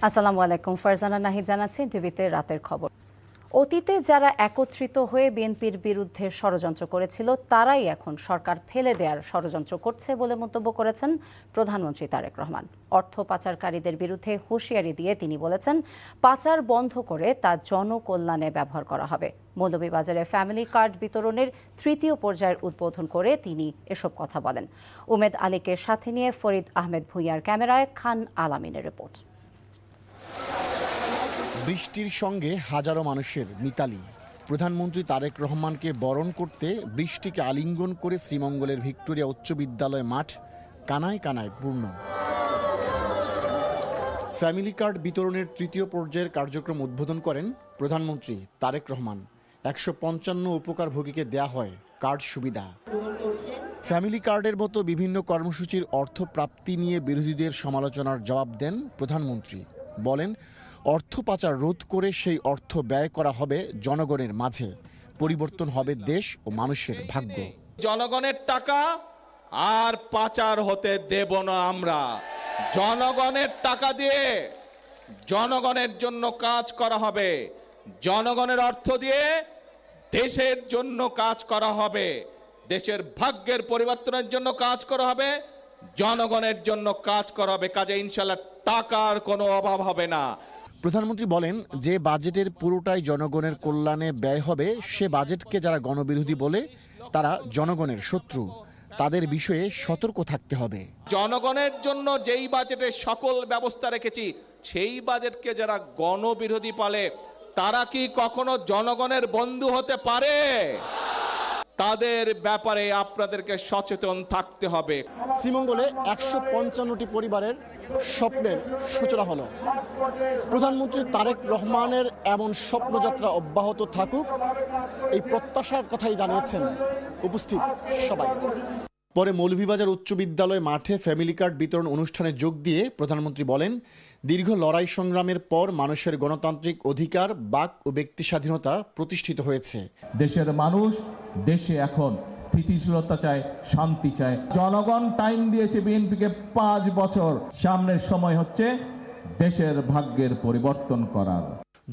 আসসালামু আলাইকুম। ফারজানা নাহিদ জানাচ্ছি টিভিতে রাতের খবর। অতীতে যারা একত্রিত হয়ে বিএনপির বিরুদ্ধে ষড়যন্ত্র করেছিল তারাই এখন সরকার ফেলে দেওয়ার ষড়যন্ত্র করছে বলে মন্তব্য করেছেন প্রধানমন্ত্রী তারেক রহমান। অর্থ পাচারকারীদের বিরুদ্ধে হুঁশিয়ারি দিয়ে তিনি বলেছেন, পাচার বন্ধ করে তা জনকল্যাণে ব্যবহার করা হবে। মৌলভীবাজারে ফ্যামিলি কার্ড বিতরণের তৃতীয় পর্যায়ের উদ্বোধন করে তিনি এসব কথা বলেন। উমেদ আলীকে সাথে নিয়ে ফরিদ আহমেদ ভূঁইয়ার ক্যামেরায় খান আলামিনের রিপোর্ট। বৃষ্টির সঙ্গে হাজারো মানুষের মিতালি। প্রধানমন্ত্রী তারেক রহমানকে বরণ করতে বৃষ্টিকে আলিঙ্গন করে শ্রীমঙ্গলের ভিক্টোরিয়া উচ্চ বিদ্যালয় মাঠ কানায় কানায় পূর্ণ। ফ্যামিলি কার্ড বিতরণের তৃতীয় পর্যায়ের কার্যক্রম উদ্বোধন করেন প্রধানমন্ত্রী তারেক রহমান। 155 উপকারভোগীকে দেয়া হয় কার্ড সুবিধা। ফ্যামিলি কার্ডের মতো বিভিন্ন কর্মসূচির অর্থ প্রাপ্তি নিয়ে বিরোধীদের সমালোচনার জবাব দেন প্রধানমন্ত্রী। বলেন, অর্থ পাচার রোধ করে সেই অর্থ ব্যয় করা হবে জনগণের মাঝে। পরিবর্তন হবে দেশ ও মানুষের ভাগ্য। জনগণের টাকা আর পাচার হতে দেব না আমরা। জনগণের টাকা দিয়ে জনগণের জন্য কাজ করা হবে, জনগণের অর্থ দিয়ে দেশের জন্য কাজ করা হবে, দেশের ভাগ্যের পরিবর্তনের জন্য কাজ করা হবে, জনগণের জন্য কাজ করা হবে। কাজে ইনশাল্লাহ টাকার কোনো অভাব হবে না। প্রধানমন্ত্রী বলেন, যে বাজেটের পুরোটাই জনগণের কল্যাণে ব্যয় হবে সে বাজেটকে যারা গণবিরোধী বলে তারা জনগণের শত্রু। তাদের বিষয়ে সতর্ক থাকতে হবে। জনগণের জন্য যেই বাজেটে সকল ব্যবস্থা রেখেছি সেই বাজেটকে যারা গণবিরোধী বলে তারা কি কখনো জনগণের বন্ধু হতে পারে? তাদের ব্যাপারে আপনাদেরকে সচেতন থাকতে হবে। শ্রীমঙ্গলে 155টি পরিবারের স্বপ্নের সূচনা হলো। প্রধানমন্ত্রী তারেক রহমানের এমন স্বপ্নযাত্রা অব্যাহত থাকুক, এই প্রত্যাশার কথাই জানিয়েছেন উপস্থিত সবাই। পরে মৌলভীবাজার উচ্চ বিদ্যালয় মাঠে ফ্যামিলি কার্ড বিতরণ অনুষ্ঠানে যোগ দিয়ে প্রধানমন্ত্রী বলেন, দীর্ঘ লড়াই সংগ্রামের পর মানুষের গণতান্ত্রিক অধিকার, বাক ও ব্যক্তি স্বাধীনতা প্রতিষ্ঠিত হয়েছে। দেশের মানুষ দেশে এখন স্থিতিশীলতা চায়, শান্তি চায়। জনগণ টাইম দিয়েছে বিএনপিকে 5 বছর। সামনের সময় হচ্ছে দেশের ভাগ্যের পরিবর্তন করার।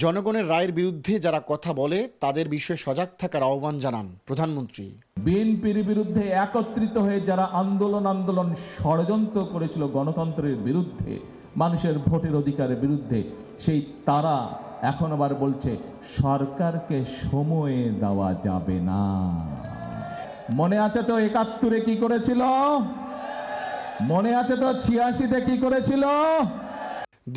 জনগণের রায়ের বিরুদ্ধে যারা কথা বলে তাদের বিষয়ে সজাগ থাকার আহ্বান জানান প্রধানমন্ত্রী। বিএনপির বিরুদ্ধে একত্রিত হয়ে যারা আন্দোলন ষড়যন্ত্র করেছিল গণতন্ত্রের বিরুদ্ধে, মানুষের ভোটের অধিকারের বিরুদ্ধে, সেই তারা এখন আবার বলছে সরকারকে সময় দেওয়া যাবে না। মনে আছে তো 71-এ কি করেছিল? মনে আছে তো 86-তে কি করেছিল?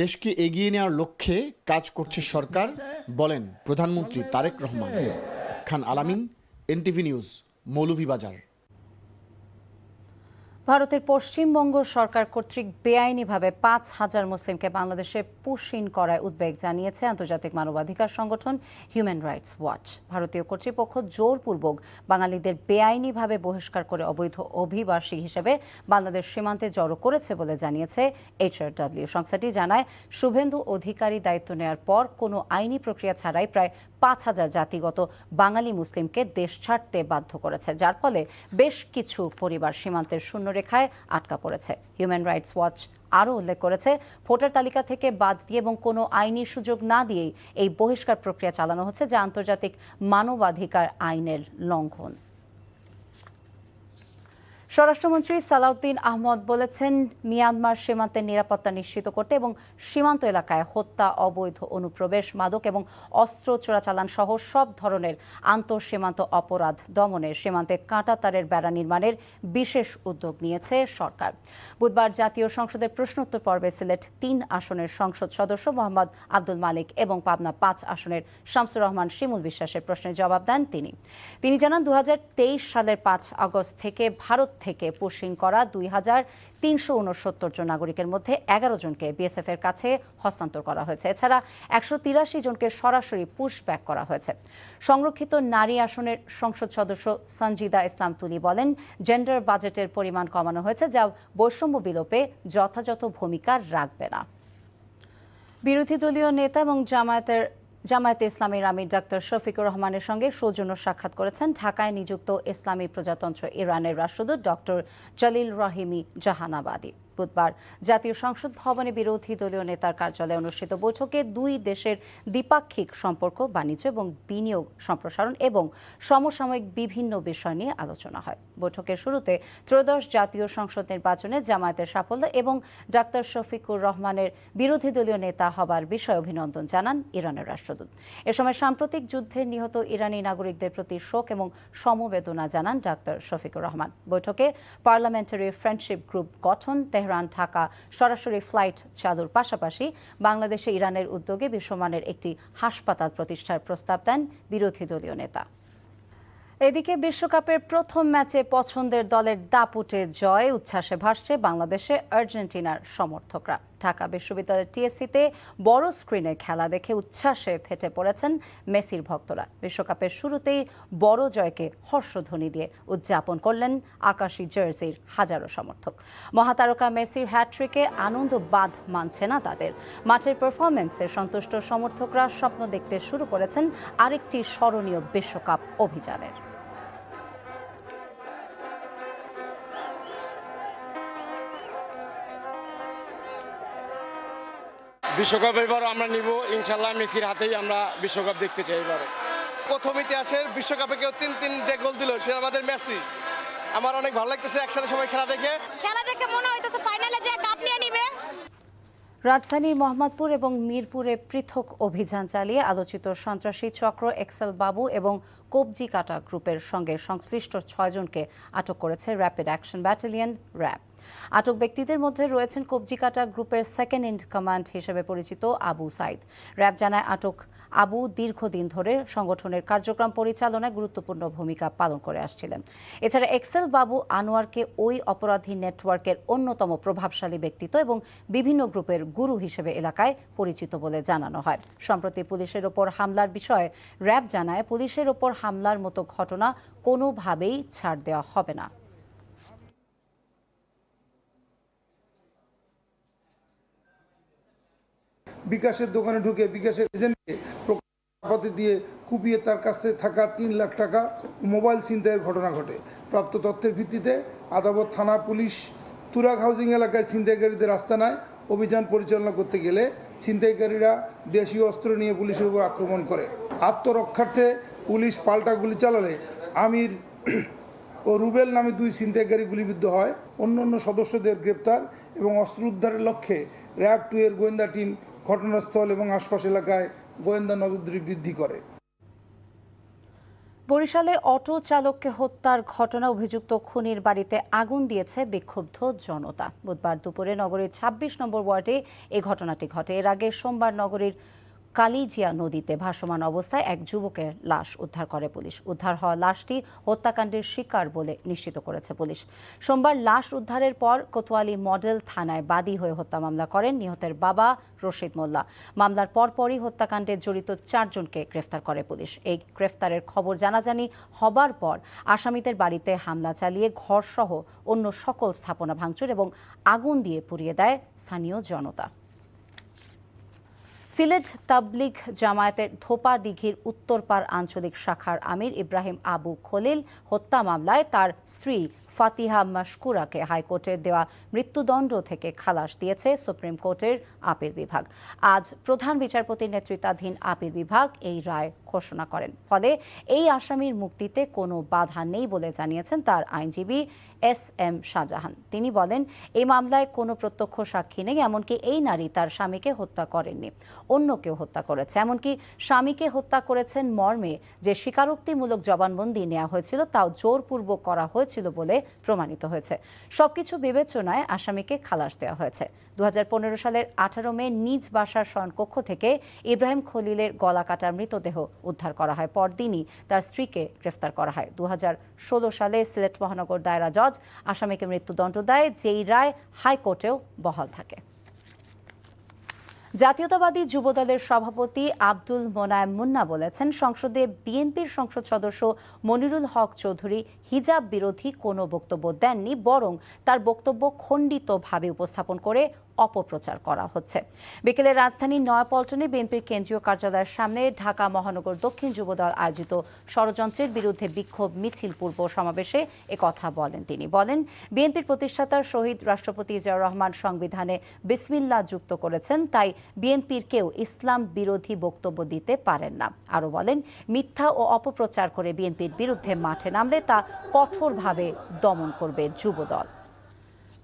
দেশকে এগিয়ে নেওয়ার লক্ষ্যে কাজ করছে সরকার, বলেন প্রধানমন্ত্রী তারেক রহমান। খান আলামিন, এনটিভি নিউজ, মৌলভীবাজার। ভারতের পশ্চিমবঙ্গ সরকার কর্তৃক বেআইনিভাবে 5,000 মুসলিমকে বাংলাদেশে পুশ ইন করায় উদ্বেগ জানিয়েছে আন্তর্জাতিক মানবাধিকার সংগঠন হিউম্যান রাইটস ওয়াচ। ভারতীয় কর্তৃপক্ষ জোরপূর্বক বাঙালিদের বেআইনিভাবে বহিষ্কার করে অবৈধ অভিবাসী হিসেবে বাংলাদেশ সীমান্তে জড়ো করেছে বলে জানিয়েছে HRW। সংস্থাটি জানায়, শুভেন্দু অধিকারী দায়িত্ব নেওয়ার পর কোনো আইনি প্রক্রিয়া ছাড়াই প্রায় 5,000 জাতিগত বাঙালি মুসলিমকে দেশ ছাড়তে বাধ্য করেছে, যার ফলে বেশ কিছু পরিবার সীমান্তের শূন্য রেখায় আটকা পড়েছে। হিউম্যান রাইটস ওয়াচ আরও উল্লেখ করেছে, ভোটার তালিকা থেকে বাদ দিয়ে এবং কোনো আইনি সুযোগ না দিয়েই এই বহিষ্কার প্রক্রিয়া চালানো হচ্ছে, যা আন্তর্জাতিক মানবাধিকার আইনের লঙ্ঘন। স্বরাষ্ট্রমন্ত্রী সালাউদ্দিন আহমদ বলেছেন, মিয়ানমার সীমান্তের নিরাপত্তা নিশ্চিত করতে এবং সীমান্ত এলাকায় হত্যা, অবৈধ অনুপ্রবেশ, মাদক এবং অস্ত্র চোরাচালান সহ সব ধরনের আন্তঃসীমান্ত অপরাধ দমনে সীমান্তে কাঁটাতারের বেড়া নির্মাণের বিশেষ উদ্যোগ নিয়েছে সরকার। বুধবার জাতীয় সংসদের প্রশ্নোত্তর পর্বে সিলেট 3 আসনের সংসদ সদস্য মোহাম্মদ আব্দুল মালিক এবং পাবনা 5 আসনের শামসুর রহমান শিমুল বিশ্বাসের প্রশ্নের জবাব দেন তিনি জানান, 2023 সালের 5 আগস্ট থেকে ভারত থেকে পুশিং করা 2,369 জন নাগরিকের মধ্যে 11 জনকে বিএসএফ এর কাছে হস্তান্তর করা হয়েছে। এছাড়া 183 জনকে সরাসরি পুশব্যাক করা হয়েছে। সংরক্ষিত নারী আসনের সংসদ সদস্য সঞ্জিদা ইসলাম তুলি বলেন, জেন্ডার বাজেটের পরিমাণ কমানো হয়েছে, যা বৈষম্য বিলোপে যথাযথ ভূমিকা রাখবে না। বিরোধী দলীয় নেতা এবং জামায়াতে ইসলামীর আমির ডাক্তার শফিকুর রহমানের সঙ্গে সৌজন্য সাক্ষাৎ করেছেন ঢাকায় নিযুক্ত ইসলামী প্রজাতন্ত্র ইরানের রাষ্ট্রদূত ডক্টর জলিল রাহিমি জাহানাবাদী। বুধবার জাতীয় সংসদ ভবনে বিরোধী দলীয় নেতার কার্যালয়ে অনুষ্ঠিত বৈঠকে দুই দেশের দ্বিপাক্ষিক সম্পর্ক, বাণিজ্য এবং বিনিয়োগ সম্প্রসারণ এবং সমসাময়িক বিভিন্ন বিষয় নিয়ে আলোচনা হয়। বৈঠকের শুরুতে ত্রয়োদশ জাতীয় সংসদ নির্বাচনে জামায়াতের সাফল্য এবং ডাক্তার শফিকুর রহমানের বিরোধী দলীয় নেতা হবার বিষয়ে অভিনন্দন জানান ইরানের রাষ্ট্রদূত। এ সময় সাম্প্রতিক যুদ্ধে নিহত ইরানি নাগরিকদের প্রতি শোক এবং সমবেদনা জানান ডাক্তার শফিকুর রহমান। বৈঠকে পার্লামেন্টারি ফ্রেন্ডশিপ গ্রুপ গঠন, তেহরান ঢাকা সরাসরি ফ্লাইট চালুর পাশাপাশি বাংলাদেশে ইরানের উদ্যোগে বিশ্বমানের একটি হাসপাতাল প্রতিষ্ঠার প্রস্তাব দেন বিরোধী দলীয় নেতা। এদিকে বিশ্বকাপের প্রথম ম্যাচে পছন্দের দলের দাপুটে জয় উচ্ছ্বাসে ভাসছে বাংলাদেশে আর্জেন্টিনার সমর্থকরা। ঢাকা বিশ্ববিদ্যালয়ের টিএসসিতে বড় স্ক্রিনে খেলা দেখে উচ্ছ্বাসে ফেটে পড়েছেন মেসির ভক্তরা। বিশ্বকাপের শুরুতেই বড় জয়কে হর্ষধ্বনি দিয়ে উদযাপন করলেন আকাশী জার্সির হাজারো সমর্থক। মহাতারকা মেসির হ্যাট্রিকে আনন্দ বাঁধ মানছে না তাদের। মাঠের পারফরম্যান্সে সন্তুষ্ট সমর্থকরা স্বপ্ন দেখতে শুরু করেছেন আরেকটি স্মরণীয় বিশ্বকাপ অভিযানের। বিশ্বকাপ এবার আমরা নিব ইনশাল্লাহ। মেসির হাতেই আমরা বিশ্বকাপ দেখতে চাই এবারে। প্রথম ইতিহাসের বিশ্বকাপে কেউ তিনটে গোল দিল, সে আমাদের মেসি। আমার অনেক ভালো লাগতেছে একসাথে সবাই খেলা দেখে মনে হইতেছে ফাইনালে যে কাপ নিয়ে নিবে। রাজধানীর মোহাম্মদপুর এবং মিরপুরে পৃথক অভিযান চালিয়ে আলোচিত সন্ত্রাসী চক্র এক্সেল বাবু এবং কবজি কাটা গ্রুপের সঙ্গে সংশ্লিষ্ট 6 জনকে আটক করেছে র্যাপিড অ্যাকশন ব্যাটালিয়ন র্যাব। আটক ব্যক্তিদের মধ্যে রয়েছেন কবজি কাটা গ্রুপের সেকেন্ড ইন কমান্ড হিসেবে পরিচিত আবু সাইদ। র্যাব জানায় আটক আবু দীর্ঘদিন ধরে সংগঠনের কার্যক্রম পরিচালনায় গুরুত্বপূর্ণ ভূমিকা পালন করে আসছিলেন। এছাড়া এক্সেল বাবু আনোয়ারকে ওই অপরাধী নেটওয়ার্কের অন্যতম প্রভাবশালী ব্যক্তিত্ব এবং বিভিন্ন গ্রুপের গুরু হিসেবে এলাকায় পরিচিত বলে জানানো হয়। সম্প্রতি পুলিশের ওপর হামলার বিষয়ে র্যাব জানায়, পুলিশের ওপর হামলার মতো ঘটনা কোনোভাবেই ছাড় দেওয়া হবে না। বিকাশের দোকানে ঢুকে বিকাশের এজেন্টকে প্রকাশপত্র দিয়ে কুপিয়ে তার কাছে থাকা 3 লাখ টাকা মোবাইল ছিনতাইয়ের ঘটনা ঘটে। প্রাপ্ত তথ্যের ভিত্তিতে আদাবর থানা পুলিশ তুরাগ হাউজিং এলাকায় ছিনতাইকারীদের আস্তানায় অভিযান পরিচালনা করতে গেলে ছিনতাইকারীরা দেশীয় অস্ত্র নিয়ে পুলিশের উপর আক্রমণ করে। আত্মরক্ষার্থে পুলিশ পাল্টা গুলি চালালে আমির ও রুবেল নামে 2 ছিনতাইকারী গুলিবিদ্ধ হয়। অন্যান্য সদস্যদের গ্রেপ্তার এবং অস্ত্র উদ্ধারের লক্ষ্যে র্যাব 2 এর গোয়েন্দা টিম ঘটনাস্থল এবং আশপাশ এলাকায় গোয়েন্দা নজরদারি বৃদ্ধি করে। বরিশালে অটো চালককে হত্যার ঘটনা অভিযুক্ত খুনির বাড়িতে আগুন দিয়েছে বিক্ষুব্ধ জনতা। বুধবার দুপুরে নগরীর 26 নম্বর ওয়ার্ডে এই ঘটনাটি ঘটে। এর আগে সোমবার নগরীর কালিজিয়া নদীতে ভাসমান অবস্থায় এক যুবকের লাশ উদ্ধার করে পুলিশ। উদ্ধার হওয়া লাশটি হত্যাকাণ্ডের শিকার বলে নিশ্চিত করেছে পুলিশ। সোমবার লাশ উদ্ধারের পর কোতোয়ালি মডেল থানায় বাদী হয়ে হত্যা মামলা করেন নিহতের বাবা রশিদ মোল্লা। মামলার পরপরই হত্যাকাণ্ডে জড়িত 4 জনকে গ্রেফতার করে পুলিশ। এই গ্রেফতারের খবর জানাজানি হবার পর আসামিদের বাড়িতে হামলা চালিয়ে ঘরসহ অন্য সকল স্থাপনা ভাঙচুর এবং আগুন দিয়ে পুড়িয়ে দেয় স্থানীয় জনতা। সিলেট তাবলিগ জামায়াতের ধোপা দিঘির উত্তরপাড় আঞ্চলিক শাখার আমির ইব্রাহিম আবু খলিল হত্যা মামলায় তার স্ত্রী ফাতিহা মাশকুরাকে হাইকোর্টের দেওয়া মৃত্যুদণ্ড থেকে খালাস দিয়েছে সুপ্রিম কোর্টের আপিল বিভাগ। আজ প্রধান বিচারপতির নেতৃত্বাধীন আপিল বিভাগ এই রায় ঘোষণা করেন। ফলে এই আসামির মুক্তিতে কোনো বাধা নেই বলে জানিয়েছেন তার আইনজীবী SM শাহজাহান। তিনি বলেন, এই মামলায় কোনো প্রত্যক্ষ সাক্ষী নেই, এমনকি এই নারী তার স্বামীকে হত্যা করেননি, অন্য কেউ হত্যা করেছে। এমনকি স্বামীকে হত্যা করেছেন মর্মে যে স্বীকারোক্তিমূলক জবানবন্দি নেওয়া হয়েছিল তাও জোরপূর্বক করা হয়েছিল বলে প্রমাণিত হয়েছে। সবকিছু বিবেচনায় আসামিকে খালাস দেওয়া হয়েছে। 2015 সালের 18 মে নিজ বাসার শয়নকক্ষ থেকে ইব্রাহিম খলিলের গলা কাটা মৃতদেহ উদ্ধার করা হয়। পরদিনই তার স্ত্রীকে গ্রেফতার করা হয়। 2016 সালে সিলেট মহানগর দায়রা জজ আসামিকে মৃত্যুদণ্ড দেয়, যেই রায় হাইকোর্টেও বহাল থাকে। জাতীয়তাবাদী যুবদলের সভাপতি আব্দুল মোনায়েম মুন্না বলেছেন, সংসদে বিএনপির সংসদ সদস্য মনিরুল হক চৌধুরী হিজাব বিরোধী কোনো বক্তব্য দেননি, বরং তার বক্তব্য খণ্ডিতভাবে উপস্থাপন করে অপপ্রচার করা হচ্ছে। বিকেলে রাজধানীর নয়াপল্টনে বিএনপির কেন্দ্রীয় কার্যালয়ের সামনে ঢাকা মহানগর দক্ষিণ যুবদল আয়োজিত ষড়যন্ত্রের বিরুদ্ধে বিক্ষোভ মিছিল পূর্ব সমাবেশে একথা বলেন তিনি। বলেন, বিএনপির প্রতিষ্ঠাতার শহীদ রাষ্ট্রপতি জিয়াউর রহমান সংবিধানে বিসমিল্লাহ যুক্ত করেছেন, তাই বিএনপির কেউ ইসলাম বিরোধী বক্তব্য দিতে পারেন না। আরও বলেন, মিথ্যা ও অপপ্রচার করে বিএনপির বিরুদ্ধে মাঠে নামলে তা কঠোরভাবে দমন করবে যুবদল।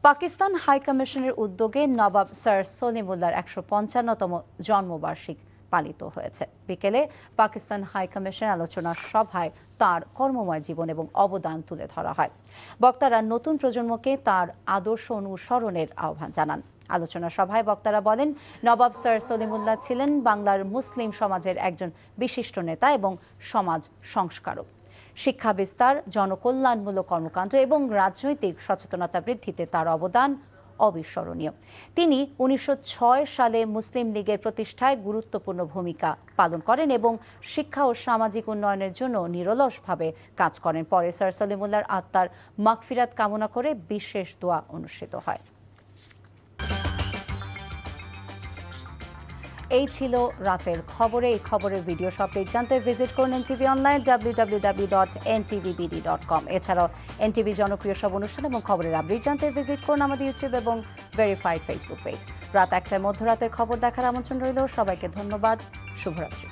পাকিস্তান হাইকমিশনের উদ্যোগে নবাব স্যার সলিমুল্লাহর ১৫৫তম জন্মবার্ষিকী পালিত হয়েছে। বিকেলে পাকিস্তান হাইকমিশন আলোচনা সভায় তার কর্মময় জীবন এবং অবদান তুলে ধরা হয়। বক্তারা নতুন প্রজন্মকে তার আদর্শ অনুসরণের আহ্বান জানান। আলোচনা সভায় বক্তারা বলেন, নবাব স্যার সলিমুল্লাহ ছিলেন বাংলার মুসলিম সমাজের একজন বিশিষ্ট নেতা এবং সমাজ সংস্কারক। শিক্ষা বিস্তার, জনকল্যাণমূলক কর্মকাণ্ড এবং রাজনৈতিক সচেতনতা বৃদ্ধিতে তার অবদান অবিস্মরণীয়। তিনি ১৯০৬ সালে মুসলিম লীগের প্রতিষ্ঠায় গুরুত্বপূর্ণ ভূমিকা পালন করেন এবং শিক্ষা ও সামাজিক উন্নয়নের জন্য নিরলসভাবে কাজ করেন। পরে স্যার সলিমুল্লাহর আত্মার মাগফিরাত কামনা করে বিশেষ দোয়া অনুষ্ঠিত হয়। এই ছিল রাতের খবরে। এই খবরের ভিডিও আপডেট জানতে ভিজিট করুন এনটিভি অনলাইন www.ntvbd.com। এছাড়াও এনটিভি জনপ্রিয় সব অনুষ্ঠান এবং খবরের আপডেট জানতে ভিজিট করুন আমাদের ইউটিউব এবং ভেরিফাইড ফেসবুক পেজ। রাত ১টায় মধ্যরাতের খবর দেখার আমন্ত্রণ রইল। সবাইকে ধন্যবাদ। শুভরাত্রি।